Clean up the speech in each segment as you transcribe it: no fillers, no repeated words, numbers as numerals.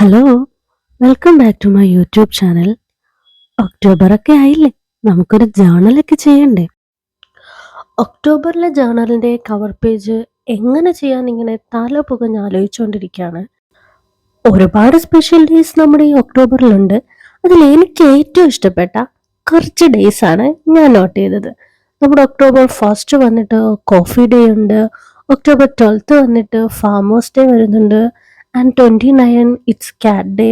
Hello, welcome back to my YouTube channel. ഒക്ടോബറൊക്കെ ആയില്ലേ, നമുക്കൊരു ജേണലൊക്കെ ചെയ്യണ്ടേ? ഒക്ടോബറിലെ ജേണലിൻ്റെ കവർ പേജ് എങ്ങനെ ചെയ്യാൻ ഇങ്ങനെ തല പുകഞ്ഞ് ആലോചിച്ചുകൊണ്ടിരിക്കുകയാണ്. ഒരുപാട് സ്പെഷ്യൽ ഡേയ്സ് നമ്മുടെ ഈ ഒക്ടോബറിലുണ്ട്. അതിൽ എനിക്ക് ഏറ്റവും ഇഷ്ടപ്പെട്ട കുറച്ച് ഡേയ്സ് ആണ് ഞാൻ നോട്ട് ചെയ്തത്. നമ്മുടെ ഒക്ടോബർ ഫസ്റ്റ് വന്നിട്ട് കോഫി ഡേ ഉണ്ട്. ഒക്ടോബർ 12th വന്നിട്ട് ഫാമേഴ്സ് ഡേ വരുന്നുണ്ട്. ആൻഡ് 29 ഇറ്റ്സ് കാറ്റ് day.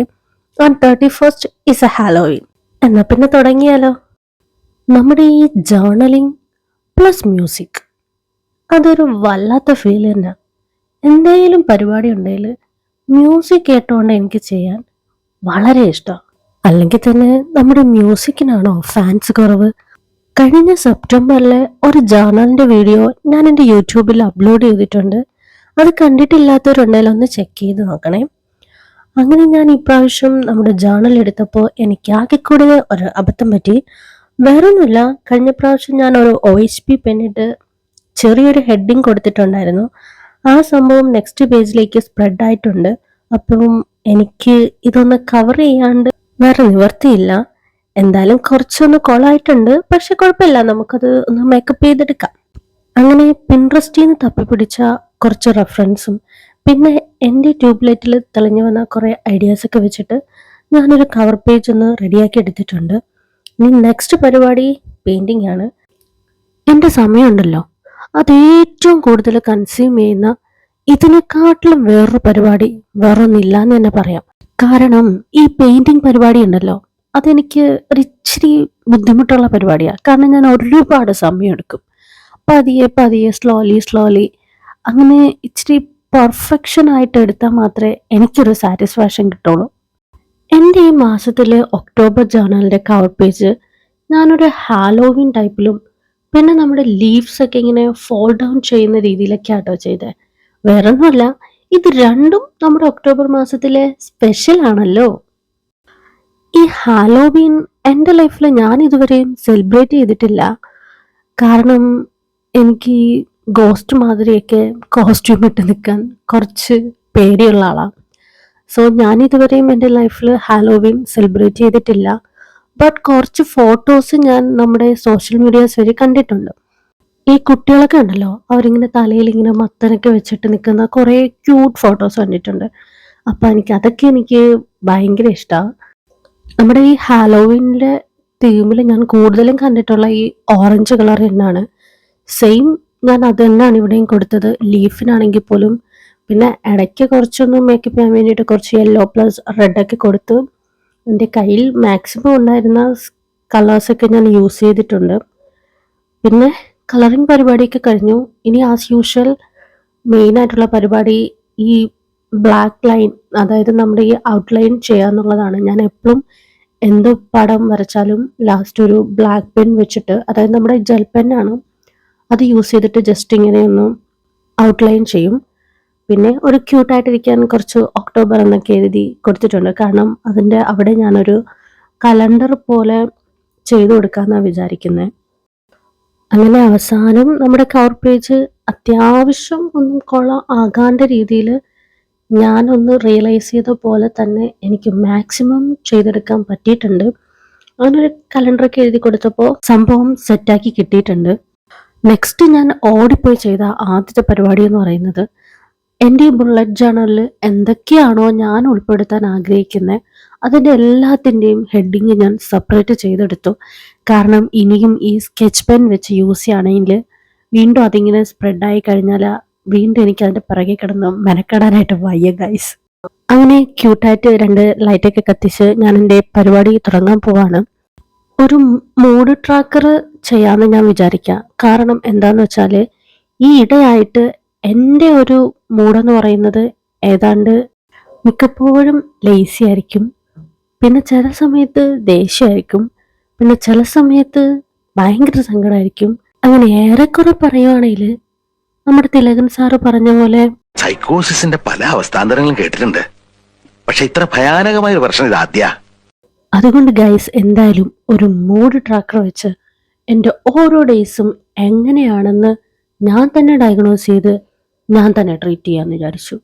And 31st is A Halloween. എന്നാ പിന്നെ തുടങ്ങിയാലോ? നമ്മുടെ ഈ ജേർണലിംഗ് പ്ലസ് മ്യൂസിക് അതൊരു വല്ലാത്ത ഫീൽ തന്നെ. എന്തെങ്കിലും പരിപാടി ഉണ്ടെങ്കിൽ മ്യൂസിക് കേട്ടോണ്ട് എനിക്ക് ചെയ്യാൻ വളരെ ഇഷ്ടമാണ്. അല്ലെങ്കിൽ തന്നെ നമ്മുടെ മ്യൂസിക്കിനാണോ ഫാൻസ് കുറവ്? കഴിഞ്ഞ സെപ്റ്റംബറിലെ ഒരു ജേർണലിൻ്റെ വീഡിയോ ഞാൻ എൻ്റെ യൂട്യൂബിൽ അപ്ലോഡ് ചെയ്തിട്ടുണ്ട്. അത് കണ്ടിട്ടില്ലാത്തവരുണ്ടെങ്കിൽ ഒന്ന് ചെക്ക് ചെയ്ത് നോക്കണേ. അങ്ങനെ ഞാൻ ഇപ്രാവശ്യം നമ്മുടെ ജേർണൽ എടുത്തപ്പോൾ എനിക്ക് ആകെ കൂടി ഒരു അബദ്ധം പറ്റി. വേറൊന്നുമില്ല, കഴിഞ്ഞ പ്രാവശ്യം ഞാൻ ഒരു OHP പെന്നിട്ട് ചെറിയൊരു ഹെഡിങ് കൊടുത്തിട്ടുണ്ടായിരുന്നു. ആ സംഭവം നെക്സ്റ്റ് പേജിലേക്ക് സ്പ്രെഡ് ആയിട്ടുണ്ട്. അപ്പം എനിക്ക് ഇതൊന്ന് കവർ ചെയ്യാണ്ട് വേറെ നിവർത്തിയില്ല. എന്തായാലും കുറച്ചൊന്ന് കൊളായിട്ടുണ്ട്, പക്ഷെ കുഴപ്പമില്ല, നമുക്കത് ഒന്ന് മേക്കപ്പ് ചെയ്തെടുക്കാം. അങ്ങനെ പിൻട്രസ്റ്റിൽ നിന്ന് തപ്പിപ്പിടിച്ച കുറച്ച് റെഫറൻസും പിന്നെ എൻ്റെ ട്യൂബ്ലൈറ്റിൽ തെളിഞ്ഞു വന്ന കുറേ ഐഡിയാസൊക്കെ വെച്ചിട്ട് ഞാനൊരു കവർ പേജ് ഒന്ന് റെഡിയാക്കി എടുത്തിട്ടുണ്ട്. ഇനി നെക്സ്റ്റ് പരിപാടി പെയിൻറ്റിംഗ് ആണ്. എൻ്റെ സമയമുണ്ടല്ലോ, അത് ഏറ്റവും കൂടുതൽ കൺസ്യൂം ചെയ്യുന്ന ഇതിനെക്കാട്ടിലും വേറൊരു പരിപാടി വേറൊന്നില്ല എന്ന് തന്നെ പറയാം. കാരണം ഈ പെയിൻറ്റിങ് പരിപാടി ഉണ്ടല്ലോ, അതെനിക്ക് ഒരു ഇച്ചിരി ബുദ്ധിമുട്ടുള്ള പരിപാടിയാണ്. കാരണം ഞാൻ ഒരുപാട് സമയം എടുക്കും. പതിയെ പതിയെ സ്ലോലി അങ്ങനെ ഇച്ചിരി പെർഫെക്ഷൻ ആയിട്ട് എടുത്താൽ മാത്രമേ എനിക്കൊരു സാറ്റിസ്ഫാക്ഷൻ കിട്ടുള്ളൂ. എൻ്റെ ഈ മാസത്തിലെ ഒക്ടോബർ ജേർണലിൻ്റെ കവർ പേജ് ഞാനൊരു ഹാലോവിൻ ടൈപ്പിലും പിന്നെ നമ്മുടെ ലീവ്സ് ഒക്കെ ഇങ്ങനെ ഫോൾ ഡൗൺ ചെയ്യുന്ന രീതിയിലൊക്കെ ആട്ടോ ചെയ്തത്. വേറൊന്നുമല്ല, ഇത് രണ്ടും നമ്മുടെ ഒക്ടോബർ മാസത്തിലെ സ്പെഷ്യൽ ആണല്ലോ. ഈ ഹാലോവീൻ എൻ്റെ ലൈഫിൽ ഞാൻ ഇതുവരെയും സെലിബ്രേറ്റ് ചെയ്തിട്ടില്ല. കാരണം എനിക്ക് ഗോസ്റ്റ് മാതിരിയൊക്കെ കോസ്റ്റ്യൂം ഇട്ട് നിൽക്കാൻ കുറച്ച് പേടിയുള്ള ആളാണ്. സോ ഞാൻ ഇതുവരെയും എൻ്റെ ലൈഫിൽ ഹാലോവീൻ സെലിബ്രേറ്റ് ചെയ്തിട്ടില്ല. ബട്ട് കുറച്ച് ഫോട്ടോസ് ഞാൻ നമ്മുടെ സോഷ്യൽ മീഡിയാസ് വഴി കണ്ടിട്ടുണ്ട്. ഈ കുട്ടികളൊക്കെ ഉണ്ടല്ലോ, അവരിങ്ങനെ തലയിൽ ഇങ്ങനെ മത്തനൊക്കെ വെച്ചിട്ട് നിൽക്കുന്ന കുറേ ക്യൂട്ട് ഫോട്ടോസ് കണ്ടിട്ടുണ്ട്. അപ്പം എനിക്ക് ഭയങ്കര ഇഷ്ടമാണ്. നമ്മുടെ ഈ ഹാലോവീനിലെ തീമിൽ ഞാൻ കൂടുതലും കണ്ടിട്ടുള്ള ഈ ഓറഞ്ച് കളർ തന്നെയാണ്. സെയിം ഞാൻ അത് തന്നെയാണ് ഇവിടെയും കൊടുത്തത്, ലീഫിനാണെങ്കിൽ പോലും. പിന്നെ ഇടയ്ക്ക് കുറച്ചൊന്ന് മേക്കപ്പ് ചെയ്യാൻ വേണ്ടിയിട്ട് കുറച്ച് യെല്ലോ പ്ലസ് റെഡൊക്കെ കൊടുത്ത് എൻ്റെ കയ്യിൽ മാക്സിമം ഉണ്ടായിരുന്ന കളേഴ്സൊക്കെ ഞാൻ യൂസ് ചെയ്തിട്ടുണ്ട്. പിന്നെ കളറിങ് പരിപാടിയൊക്കെ കഴിഞ്ഞു. ഇനി ആസ് യൂഷ്വൽ മെയിനായിട്ടുള്ള പരിപാടി ഈ ബ്ലാക്ക് ലൈൻ, അതായത് നമ്മുടെ ഈ ഔട്ട്ലൈൻ ചെയ്യാന്നുള്ളതാണ്. ഞാൻ എപ്പോഴും എന്ത് പടം വരച്ചാലും ലാസ്റ്റ് ഒരു ബ്ലാക്ക് പെൻ വെച്ചിട്ട്, അതായത് നമ്മുടെ ജെൽ പെന്നാണ്, അത് യൂസ് ചെയ്തിട്ട് ജസ്റ്റ് ഇങ്ങനെ ഒന്ന് ഔട്ട്ലൈൻ ചെയ്യും. പിന്നെ ഒരു ക്യൂട്ടായിട്ടിരിക്കാൻ കുറച്ച് ഒക്ടോബർ എന്നൊക്കെ എഴുതി കൊടുത്തിട്ടുണ്ട്. കാരണം അതിൻ്റെ അവിടെ ഞാനൊരു കലണ്ടർ പോലെ ചെയ്തു കൊടുക്കാമെന്നാണ് വിചാരിക്കുന്നത്. അങ്ങനെ അവസാനം നമ്മുടെ കവർ പേജ് അത്യാവശ്യം ഒന്നും ആകാണ്ട രീതിയിൽ ഞാനൊന്ന് റിയലൈസ് ചെയ്ത പോലെ തന്നെ എനിക്ക് മാക്സിമം ചെയ്തെടുക്കാൻ പറ്റിയിട്ടുണ്ട്. അങ്ങനൊരു കലണ്ടറൊക്കെ എഴുതി കൊടുത്തപ്പോൾ സംഭവം സെറ്റാക്കി കിട്ടിയിട്ടുണ്ട്. നെക്സ്റ്റ് ഞാൻ ഓടിപ്പോയി ചെയ്ത ആദ്യത്തെ പരിപാടി എന്ന് പറയുന്നത് എൻ്റെ ഈ ബുള്ളറ്റ് ജേർണലിൽ എന്തൊക്കെയാണോ ഞാൻ ഉൾപ്പെടുത്താൻ ആഗ്രഹിക്കുന്നത് അതിൻ്റെ എല്ലാത്തിൻ്റെയും ഹെഡിങ് ഞാൻ സെപ്പറേറ്റ് ചെയ്തെടുത്തു. കാരണം ഇനിയും ഈ സ്കെച്ച് പെൻ വെച്ച് യൂസ് ചെയ്യുകയാണെങ്കിൽ വീണ്ടും അതിങ്ങനെ സ്പ്രെഡായി കഴിഞ്ഞാൽ വീണ്ടും എനിക്ക് അതിൻ്റെ പിറകെ കിടന്ന് മെനക്കെടാനായിട്ട് വയ്യ ഗൈസ്. അങ്ങനെ ക്യൂട്ടായിട്ട് 2 ലൈറ്റൊക്കെ കത്തിച്ച് ഞാൻ എൻ്റെ പരിപാടി തുടങ്ങാൻ പോവാണ്. ഒരു മൂഡ് ട്രാക്കർ ചെയ്യാമെന്ന് ഞാൻ വിചാരിക്കാം. കാരണം എന്താന്ന് വെച്ചാൽ ഈ ഇടയായിട്ട് എൻ്റെ ഒരു മൂഡെന്ന് പറയുന്നത് ഏതാണ്ട് മിക്കപ്പോഴും ലേസി ആയിരിക്കും. പിന്നെ ചില സമയത്ത് ദേഷ്യമായിരിക്കും. പിന്നെ ചില സമയത്ത് ഭയങ്കര സങ്കടമായിരിക്കും. അങ്ങനെ ഏറെക്കുറെ പറയുവാണെങ്കിൽ നമ്മുടെ തിലകൻ സാറ് പറഞ്ഞ പോലെ സൈക്കോസിന്റെ പല അവസ്ഥാന്തരങ്ങളും കേട്ടിട്ടുണ്ട്, പക്ഷെ ഇത്ര ഭയാനകമായ ഒരു പ്രശ്നം ഇതാദ്യ. അതുകൊണ്ട് ഗൈസ്, എന്തായാലും ഒരു മൂഡ് ട്രാക്കർ വെച്ച് എൻ്റെ ഓരോ ഡേയ്സും എങ്ങനെയാണെന്ന് ഞാൻ തന്നെ ഡയഗ്നോസ് ചെയ്ത് ഞാൻ തന്നെ ട്രീറ്റ് ചെയ്യാമെന്ന് വിചാരിച്ചു.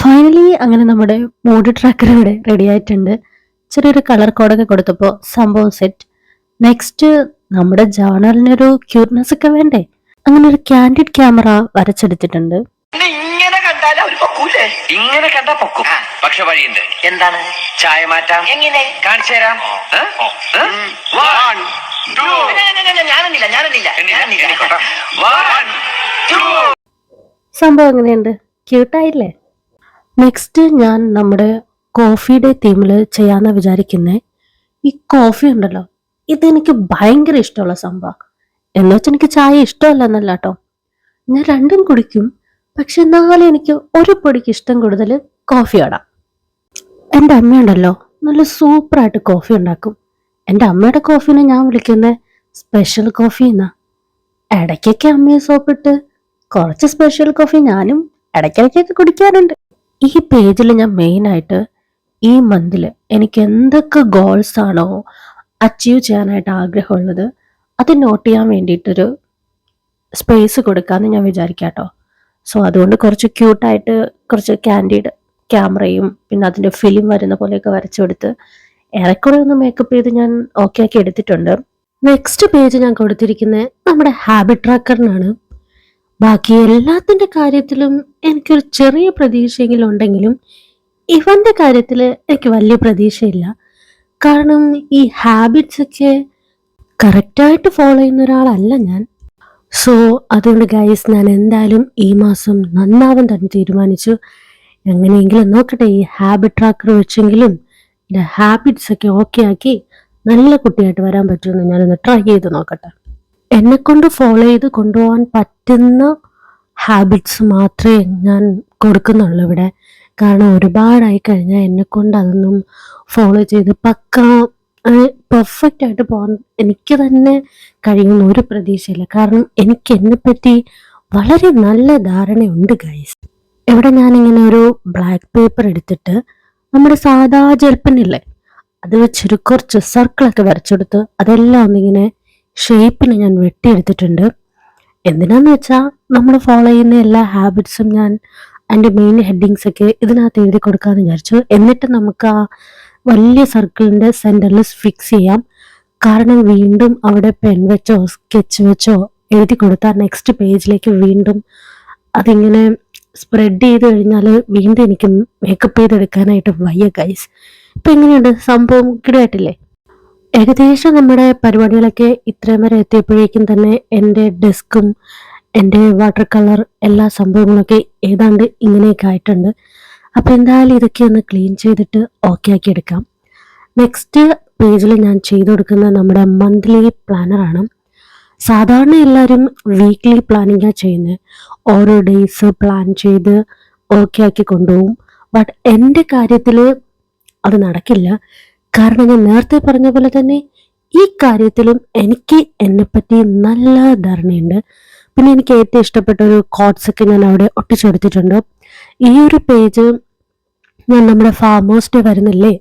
ഫൈനലി അങ്ങനെ നമ്മുടെ മൂഡ് ട്രാക്കർ ഇവിടെ റെഡി ആയിട്ടുണ്ട്. ചെറിയൊരു കളർ കോഡൊക്കെ കൊടുത്തപ്പോൾ സംഭവം സെറ്റ്. നെക്സ്റ്റ് നമ്മുടെ ജേർണലിനൊരു ക്യൂട്ട്നെസ് ഒക്കെ വേണ്ടേ? അങ്ങനെ ഒരു കാൻഡിഡ് ക്യാമറ വരച്ചെടുത്തിട്ടുണ്ട്. ഇങ്ങനെ കണ്ടാൽ അവർ പൊക്കൂലേ? ഇങ്ങനെ കണ്ടാ പൊക്കും. പക്ഷെ വഴിയുണ്ട്. എന്താണ്? ചായ മാറ്റാം. എങ്ങനെ? കാണിച്ചു തരാം. സംഭവം എങ്ങനെയുണ്ട്? ക്യൂട്ടായില്ലേ? നെക്സ്റ്റ് ഞാൻ നമ്മുടെ കോഫിയുടെ തീമിൽ ചെയ്യാന്ന് വിചാരിക്കുന്നേ. ഈ കോഫി ഉണ്ടല്ലോ, ഇതെനിക്ക് ഭയങ്കര ഇഷ്ടമുള്ള സംഭവം. എന്ന് വെച്ചാൽ എനിക്ക് ചായ ഇഷ്ടമല്ല എന്നല്ല കേട്ടോ, ഞാൻ രണ്ടും കുടിക്കും. പക്ഷെ എന്നാലും എനിക്ക് ഒരു പൊടിക്ക് ഇഷ്ടം കൂടുതൽ കോഫിയോടാ. എൻ്റെ അമ്മയുണ്ടല്ലോ, നല്ല സൂപ്പറായിട്ട് കോഫി ഉണ്ടാക്കും. എൻ്റെ അമ്മയുടെ കോഫീനെ ഞാൻ വിളിക്കുന്നത് സ്പെഷ്യൽ കോഫി എന്നാ. ഇടയ്ക്കൊക്കെ അമ്മയെ സോപ്പിട്ട് കുറച്ച് സ്പെഷ്യൽ കോഫി ഞാനും ഇടയ്ക്കിടയ്ക്കൊക്കെ കുടിക്കാറുണ്ട്. ഈ പേജിൽ ഞാൻ മെയിനായിട്ട് ഈ മന്തിൽ എനിക്ക് എന്തൊക്കെ ഗോൾസ് ആണോ അച്ചീവ് ചെയ്യാനായിട്ട് ആഗ്രഹമുള്ളത് അത് നോട്ട് ചെയ്യാൻ വേണ്ടിയിട്ടൊരു സ്പേസ് കൊടുക്കാമെന്ന് ഞാൻ വിചാരിക്കാം കേട്ടോ. സോ അതുകൊണ്ട് കുറച്ച് ക്യൂട്ടായിട്ട് കുറച്ച് കാൻഡിഡ് ക്യാമറയും പിന്നെ അതിൻ്റെ ഫിലിം വരുന്ന പോലെയൊക്കെ വരച്ചു കൊടുത്ത് ഏറെക്കുറെ ഒന്ന് മേക്കപ്പ് ചെയ്ത് ഞാൻ ഓക്കെ ആക്കി എടുത്തിട്ടുണ്ട്. നെക്സ്റ്റ് പേജ് ഞാൻ കൊടുത്തിരിക്കുന്നത് നമ്മുടെ ഹാബിറ്റ് ട്രാക്കറിനാണ്. ബാക്കി എല്ലാത്തിൻ്റെ കാര്യത്തിലും എനിക്കൊരു ചെറിയ പ്രതീക്ഷയെങ്കിലും ഉണ്ടെങ്കിലും ഇവൻ്റെ കാര്യത്തിൽ എനിക്ക് വലിയ പ്രതീക്ഷയില്ല. കാരണം ഈ ഹാബിറ്റ്സ് ഒക്കെ കറക്റ്റായിട്ട് ഫോളോ ചെയ്യുന്ന ഒരാളല്ല ഞാൻ. സോ അതുകൊണ്ട് ഗൈസ്, ഞാൻ എന്തായാലും ഈ മാസം നന്നാവാൻ തന്നെ തീരുമാനിച്ചു. എങ്ങനെയെങ്കിലും നോക്കട്ടെ, ഈ ഹാബിറ്റ് ട്രാക്കർ വെച്ചെങ്കിലും എൻ്റെ ഹാബിറ്റ്സ് ഒക്കെ ഓക്കെ ആക്കി നല്ല കുട്ടിയായിട്ട് വരാൻ പറ്റുമെന്ന് ഞാനൊന്ന് ട്രൈ ചെയ്ത് നോക്കട്ടെ. എന്നെക്കൊണ്ട് ഫോളോ ചെയ്ത് കൊണ്ടുപോകാൻ പറ്റുന്ന ഹാബിറ്റ്സ് മാത്രമേ ഞാൻ കൊടുക്കുന്നുള്ളൂ ഇവിടെ. കാരണം ഒരുപാടായി കഴിഞ്ഞാൽ എന്നെക്കൊണ്ട് അതൊന്നും ഫോളോ ചെയ്ത് പെർഫെക്റ്റ് ആയിട്ട് പോകാൻ എനിക്ക് തന്നെ കഴിയുന്ന ഒരു പ്രതീക്ഷയില്ല. കാരണം എനിക്ക് എന്നെപ്പറ്റി വളരെ നല്ല ധാരണയുണ്ട് ഗൈസ്. ഇവിടെ ഞാനിങ്ങനെ ഒരു ബ്ലാക്ക് പേപ്പർ എടുത്തിട്ട് നമ്മുടെ സാധാ ജെൽപ്പനില്ലേ അത് വെച്ചൊരു കുറച്ച് സർക്കിളൊക്കെ വരച്ചെടുത്ത് അതെല്ലാം ഒന്നിങ്ങനെ ഷേപ്പിന് ഞാൻ വെട്ടിയെടുത്തിട്ടുണ്ട്. എന്തിനാന്ന് വെച്ചാൽ നമ്മൾ ഫോളോ ചെയ്യുന്ന എല്ലാ ഹാബിറ്റ്സും ഞാൻ അതിൻ്റെ മെയിൻ ഹെഡിങ്സ് ഒക്കെ ഇതിനകത്ത് എഴുതി കൊടുക്കാമെന്ന് വിചാരിച്ചു. എന്നിട്ട് നമുക്ക് ആ വലിയ സർക്കിളിൻ്റെ സെൻറ്ററിൽ ഫിക്സ് ചെയ്യാം. കാരണം വീണ്ടും അവിടെ പെൻ വെച്ചോ സ്കെച്ച് വെച്ചോ എഴുതി കൊടുത്താൽ നെക്സ്റ്റ് പേജിലേക്ക് വീണ്ടും അതിങ്ങനെ സ്പ്രെഡ് ചെയ്ത് കഴിഞ്ഞാൽ വീണ്ടും എനിക്ക് മേക്കപ്പ് ചെയ്തെടുക്കാനായിട്ട് വയ്യ ഗൈസ്. ഇപ്പം എങ്ങനെയുണ്ട് സംഭവം? കിടയായിട്ടില്ലേ? ഏകദേശം നമ്മുടെ പരിപാടികളൊക്കെ ഇത്രയും വരെ എത്തിയപ്പോഴേക്കും തന്നെ എൻ്റെ ഡെസ്കും എൻ്റെ വാട്ടർ കളർ എല്ലാ സംഭവങ്ങളൊക്കെ ഏതാണ്ട് ഇങ്ങനെയൊക്കെ ആയിട്ടുണ്ട്. അപ്പോൾ എന്തായാലും ഇതൊക്കെ ഒന്ന് ക്ലീൻ ചെയ്തിട്ട് ഓക്കെ ആക്കി എടുക്കാം. നെക്സ്റ്റ് പേജിൽ ഞാൻ ചെയ്തു കൊടുക്കുന്നത് നമ്മുടെ മന്ത്ലി പ്ലാനറാണ്. സാധാരണ എല്ലാവരും വീക്ക്ലി പ്ലാനിങ്ങാണ് ചെയ്യുന്നത്. ഓരോ ഡേയ്സ് പ്ലാൻ ചെയ്ത് ഓക്കെ ആക്കി കൊണ്ടുപോകും. ബട്ട് എൻ്റെ കാര്യത്തിൽ അത് നടക്കില്ല. കാരണം ഞാൻ നേരത്തെ പറഞ്ഞ പോലെ തന്നെ ഈ കാര്യത്തിലും എനിക്ക് എന്നെപ്പറ്റി നല്ല ധാരണയുണ്ട്. പിന്നെ എനിക്ക് ഏറ്റവും ഇഷ്ടപ്പെട്ട ഒരു കോട്ട്സൊക്കെ ഞാൻ അവിടെ ഒട്ടിച്ചെടുത്തിട്ടുണ്ട്. ഈ ഒരു പേജ് ഞാൻ നമ്മുടെ ഫാമേഴ്സ് ഡേ വരുന്നില്ലേ,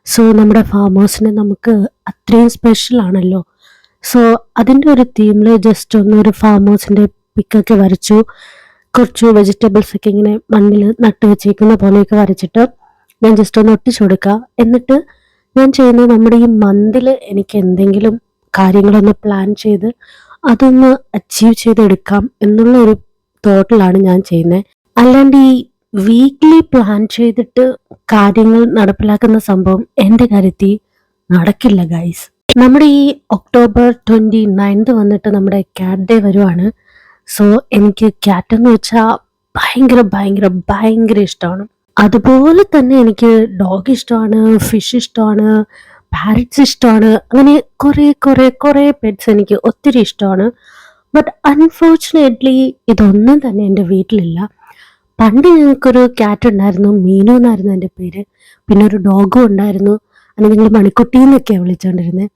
സോ നമ്മുടെ ഫാമേഴ്സിനെ നമുക്ക് അത്രയും സ്പെഷ്യൽ ആണല്ലോ. സോ അതിൻ്റെ ഒരു തീമിൽ ജസ്റ്റ് ഒന്ന് ഒരു ഫാമേഴ്സിൻ്റെ പിക്കൊക്കെ വരച്ചു. കുറച്ച് വെജിറ്റബിൾസ് ഒക്കെ ഇങ്ങനെ മണ്ണിൽ നട്ട് വെച്ചേക്കുന്ന പോലെയൊക്കെ വരച്ചിട്ട് ഞാൻ ജസ്റ്റ് ഒന്ന് ഒട്ടിച്ചു കൊടുക്കുക. എന്നിട്ട് ഞാൻ ചെയ്യുന്നത് നമ്മുടെ ഈ മന്തിൽ എനിക്ക് എന്തെങ്കിലും കാര്യങ്ങളൊന്ന് പ്ലാൻ ചെയ്ത് അതൊന്ന് അച്ചീവ് ചെയ്തെടുക്കാം എന്നുള്ള ഒരു തോട്ടിലാണ് ഞാൻ ചെയ്യുന്നത്. അല്ലാണ്ട് ഈ വീക്ക്ലി പ്ലാൻ ചെയ്തിട്ട് കാര്യങ്ങൾ നടപ്പിലാക്കുന്ന സംഭവം എൻ്റെ കാര്യത്തിൽ നടക്കില്ല ഗൈസ്. നമ്മുടെ ഈ ഒക്ടോബർ 29 വന്നിട്ട് നമ്മുടെ ക്യാറ്റ് ഡേ വരുവാണ്. സോ എനിക്ക് ക്യാറ്റ് എന്ന് വെച്ചാൽ ഭയങ്കര ഭയങ്കര ഭയങ്കര ഇഷ്ടമാണ്. അതുപോലെ തന്നെ എനിക്ക് ഡോഗ് ഇഷ്ടമാണ്, ഫിഷ് ഇഷ്ടമാണ്, പാരറ്റ്സ് ഇഷ്ടമാണ്. അങ്ങനെ കുറേ കുറേ കുറേ പെറ്റ്സ് എനിക്ക് ഒത്തിരി ഇഷ്ടമാണ്. ബട്ട് അൺഫോർച്ചുനേറ്റ്ലി ഇതൊന്നും തന്നെ എൻ്റെ വീട്ടിലില്ല. പണ്ട് ഞങ്ങൾക്കൊരു ക്യാറ്റ് ഉണ്ടായിരുന്നു, മീനു എന്നായിരുന്നു എൻ്റെ പേര്. പിന്നെ ഒരു ഡോഗും ഉണ്ടായിരുന്നു, അതിന് ഞങ്ങൾ മണിക്കുട്ടി എന്നൊക്കെയാണ് വിളിച്ചുകൊണ്ടിരുന്നത്.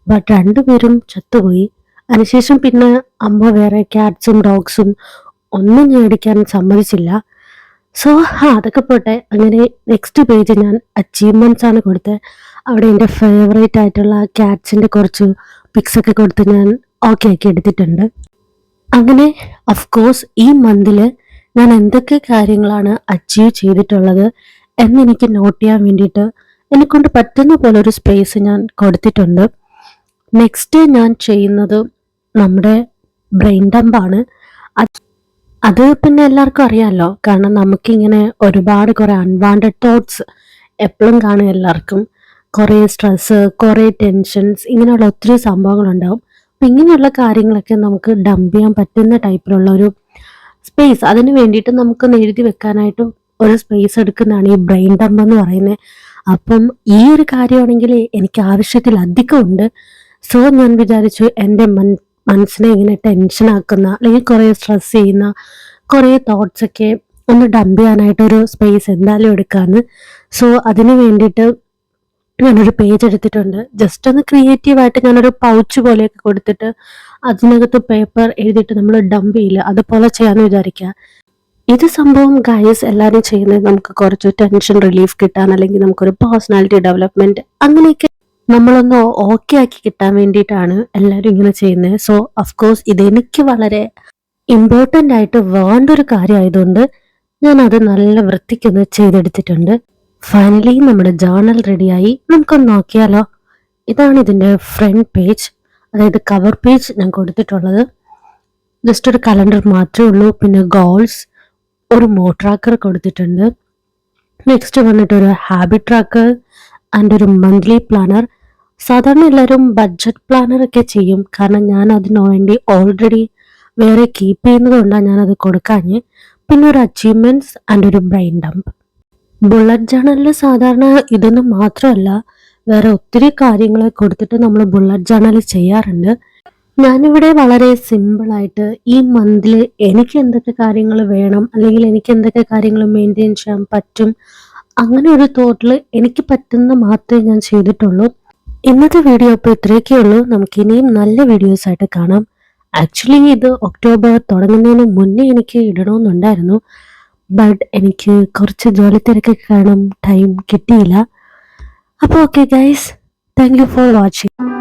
ബട്ട് രണ്ടുപേരും ചത്തുപോയി. അതിനുശേഷം പിന്നെ അമ്മ വേറെ ക്യാറ്റ്സും ഡോഗ്സും ഒന്നും മേടിക്കാൻ സമ്മതിച്ചില്ല. സോ അതൊക്കെ പോട്ടെ. അങ്ങനെ നെക്സ്റ്റ് പേജ് ഞാൻ അച്ചീവ്മെൻറ്റ്സ് ആണ് കൊടുത്തത്. അവിടെ എൻ്റെ ഫേവറേറ്റ് ആയിട്ടുള്ള ക്യാറ്റ്സിൻ്റെ കുറച്ച് പിക്സൊക്കെ കൊടുത്ത് ഞാൻ ഓക്കെ ആക്കി എടുത്തിട്ടുണ്ട്. അങ്ങനെ ഓഫ് കോഴ്സ് ഈ മന്തിൽ ഞാൻ എന്തൊക്കെ കാര്യങ്ങളാണ് അച്ചീവ് ചെയ്തിട്ടുള്ളത് എന്നെനിക്ക് നോട്ട് ചെയ്യാൻ വേണ്ടിയിട്ട് എന്നെക്കൊണ്ട് പറ്റുന്ന പോലെ ഒരു സ്പേസ് ഞാൻ കൊടുത്തിട്ടുണ്ട്. നെക്സ്റ്റ് ഞാൻ ചെയ്യുന്നത് നമ്മുടെ ബ്രെയിൻ ഡംപാണ്. അത് പിന്നെ എല്ലാവർക്കും അറിയാമല്ലോ, കാരണം നമുക്കിങ്ങനെ ഒരുപാട് കുറേ അൺവാണ്ടഡ് തോട്ട്സ് എപ്പോഴും കാണും എല്ലാവർക്കും. കുറേ സ്ട്രെസ്സ്, കുറേ ടെൻഷൻസ്, ഇങ്ങനെയുള്ള ഒത്തിരി സംഭവങ്ങളുണ്ടാവും. അപ്പം ഇങ്ങനെയുള്ള കാര്യങ്ങളൊക്കെ നമുക്ക് ഡംപ് ചെയ്യാൻ പറ്റുന്ന ടൈപ്പിലുള്ള ഒരു സ്പേസ്, അതിന് വേണ്ടിയിട്ട് നമുക്കൊന്ന് എഴുതി വെക്കാനായിട്ട് ഒരു സ്പേസ് എടുക്കുന്നതാണ് ഈ ബ്രെയിൻ ഡംപ് എന്ന് പറയുന്നത്. അപ്പം ഈ ഒരു കാര്യമാണെങ്കിൽ എനിക്ക് ആവശ്യത്തിലധികം ഉണ്ട്. സോ ഞാൻ വിചാരിച്ചു എൻ്റെ മനസ്സിനെ ഇങ്ങനെ ടെൻഷനാക്കുന്ന അല്ലെങ്കിൽ കുറേ സ്ട്രെസ് ചെയ്യുന്ന കുറേ തോട്ട്സൊക്കെ ഒന്ന് ഡംപ് ചെയ്യാനായിട്ട് ഒരു സ്പേസ് എന്തായാലും എടുക്കാമെന്ന്. സോ അതിന് വേണ്ടിയിട്ട് ഞാനൊരു പേജ് എടുത്തിട്ടുണ്ട്. ജസ്റ്റ് ഒന്ന് ക്രിയേറ്റീവായിട്ട് ഞാനൊരു പൗച്ച് പോലെയൊക്കെ കൊടുത്തിട്ട് അതിനകത്ത് പേപ്പർ എഴുതിയിട്ട് നമ്മൾ ഡംപ് ചെയ്യില്ല, അതുപോലെ ചെയ്യാമെന്ന് വിചാരിക്കുക. ഇത് സംഭവം ഗൈസ് എല്ലാവരും ചെയ്യുന്നത് നമുക്ക് കുറച്ച് ടെൻഷൻ റിലീഫ് കിട്ടാൻ, അല്ലെങ്കിൽ നമുക്കൊരു പേഴ്സണാലിറ്റി ഡെവലപ്മെന്റ് അങ്ങനെയൊക്കെ നമ്മളൊന്ന് ഓക്കെ ആക്കി കിട്ടാൻ വേണ്ടിയിട്ടാണ് എല്ലാവരും ഇങ്ങനെ ചെയ്യുന്നത്. സോ അഫ്കോഴ്സ് ഇതെനിക്ക് വളരെ ഇമ്പോർട്ടൻ്റ് ആയിട്ട് വേണ്ട ഒരു കാര്യമായതുകൊണ്ട് ഞാൻ അത് നല്ല വൃത്തിക്കൊന്ന് ചെയ്തെടുത്തിട്ടുണ്ട്. ഫൈനലി നമ്മുടെ ജേർണൽ റെഡിയായി. നമുക്കൊന്ന് നോക്കിയാലോ. ഇതാണ് ഇതിൻ്റെ ഫ്രണ്ട് പേജ്, അതായത് കവർ പേജ് ഞാൻ കൊടുത്തിട്ടുള്ളത്. ജസ്റ്റ് ഒരു കലണ്ടർ മാത്രമേ ഉള്ളൂ. പിന്നെ ഗോൾസ്, ഒരു മോഡ് ട്രാക്കർ കൊടുത്തിട്ടുണ്ട്. നെക്സ്റ്റ് വന്നിട്ട് ഒരു ഹാബിറ്റ് ട്രാക്കർ ആൻഡ് ഒരു മന്ത്ലി പ്ലാനർ. സാധാരണ എല്ലാവരും ബഡ്ജറ്റ് പ്ലാനർ ഒക്കെ ചെയ്യും, കാരണം ഞാൻ അതിനു വേണ്ടി ഓൾറെഡി വേറെ കീപ്പ് ചെയ്യുന്നത് കൊണ്ടാണ് ഞാനത് കൊടുക്കാഞ്ഞ്. പിന്നെ ഒരു അച്ചീവ്മെന്റ്സ് ആൻഡ് ഒരു ബ്രെയിൻ ഡംപ്. ബുള്ളറ്റ് ജേർണലിൽ സാധാരണ ഇതൊന്നും മാത്രമല്ല, വേറെ ഒത്തിരി കാര്യങ്ങൾ കൊടുത്തിട്ട് നമ്മൾ ബുള്ളറ്റ് ജേർണൽ ചെയ്യാറുണ്ട്. ഞാനിവിടെ വളരെ സിമ്പിളായിട്ട് ഈ മന്തിൽ എനിക്ക് എന്തൊക്കെ കാര്യങ്ങൾ വേണം, അല്ലെങ്കിൽ എനിക്ക് എന്തൊക്കെ കാര്യങ്ങൾ മെയിൻറ്റെയിൻ ചെയ്യാൻ പറ്റും, അങ്ങനെ ഒരു തോട്ടിൽ എനിക്ക് പറ്റുന്ന മാത്രമേ ഞാൻ ചെയ്തിട്ടുള്ളൂ. ഇന്നത്തെ വീഡിയോ ഇപ്പോൾ ഇത്രയൊക്കെ ഉള്ളൂ. നമുക്ക് ഇനിയും നല്ല വീഡിയോസ് ആയിട്ട് കാണാം. ആക്ച്വലി ഇത് ഒക്ടോബർ തുടങ്ങുന്നതിന് മുന്നേ എനിക്ക് ഇടണമെന്നുണ്ടായിരുന്നു, ബട്ട് എനിക്ക് കുറച്ച് ജോലി തിരക്കൊക്കെ കാരണം ടൈം കിട്ടിയില്ല. അപ്പോൾ okay guys, thank you for watching.